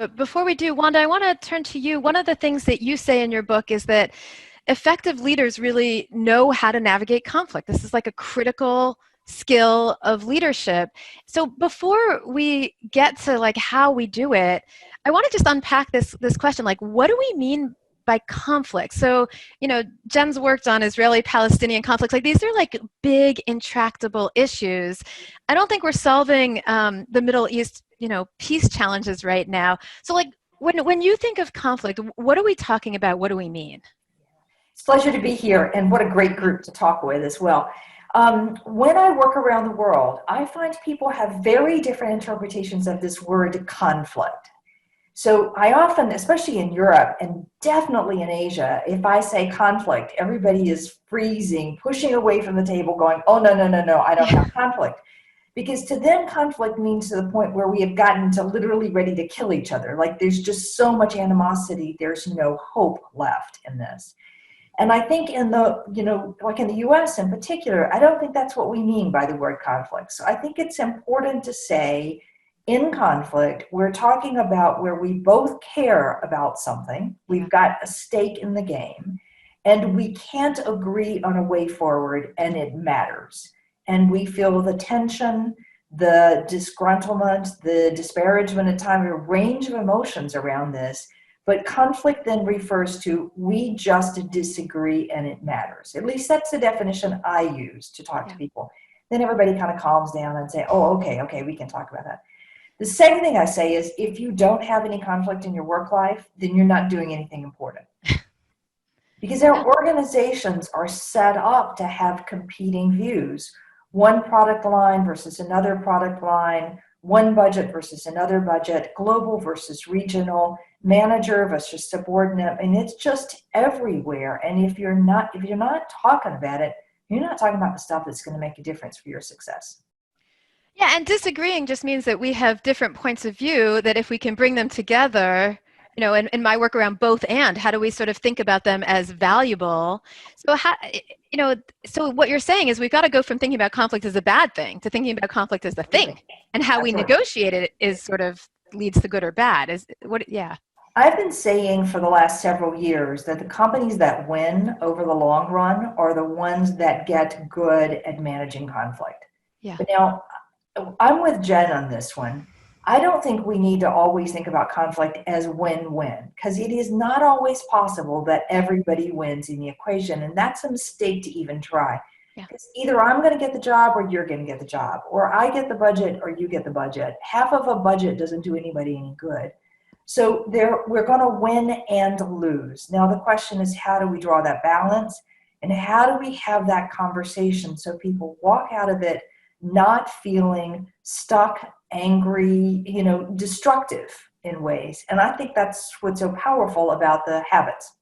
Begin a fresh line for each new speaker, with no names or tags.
But before we do, Wanda, I want to turn to you. One of the things that you say in your book is that effective leaders really know how to navigate conflict. This is like a critical skill of leadership. So before we get to like how we do it, I want to just unpack this question, like what do we mean by conflict? So, Jen's worked on Israeli-Palestinian conflicts. Like these are like big intractable issues. I don't think we're solving the Middle East, peace challenges right now. So like when you think of conflict, what are we talking about? What do we mean?
It's a pleasure to be here, and what a great group to talk with as well. When I work around the world, I find people have very different interpretations of this word conflict. So I often, especially in Europe and definitely in Asia, if I say conflict, everybody is freezing, pushing away from the table, going, oh, no, no, no, no, I don't have conflict. Because to them, conflict means to the point where we have gotten to literally ready to kill each other. Like there's just so much animosity, there's no hope left in this. And I think in the, like in the US in particular, I don't think that's what we mean by the word conflict. So I think it's important to say in conflict, we're talking about where we both care about something, we've got a stake in the game, and we can't agree on a way forward, and it matters. And we feel the tension, the disgruntlement, the disparagement at times, a range of emotions around this. But conflict then refers to we just disagree and it matters. At least that's the definition I use to talk to
Yeah.
people. Then everybody kind of calms down and say, oh, okay, we can talk about that. The second thing I say is if you don't have any conflict in your work life, then you're not doing anything important. Because our organizations are set up to have competing views. One product line versus another product line, one budget versus another budget, global versus regional, manager versus subordinate, and it's just everywhere. And if you're not talking about it, you're not talking about the stuff that's going to make a difference for your success.
Yeah, and disagreeing just means that we have different points of view that if we can bring them together, in my work around both and, how do we sort of think about them as valuable? So so what you're saying is we've got to go from thinking about conflict as a bad thing to thinking about conflict as the thing, and how we
Absolutely.
negotiate it is sort of leads to good or bad. Is what? Yeah.
I've been saying for the last several years that the companies that win over the long run are the ones that get good at managing conflict.
Yeah.
But now I'm with Jen on this one. I don't think we need to always think about conflict as win-win, because it is not always possible that everybody wins in the equation, and that's a mistake to even try.
Yeah.
Because either I'm going to get the job or you're going to get the job, or I get the budget or you get the budget. Half of a budget doesn't do anybody any good. So we're going to win and lose. Now the question is, how do we draw that balance, and how do we have that conversation so people walk out of it not feeling stuck, angry, destructive in ways. And I think that's what's so powerful about the habits.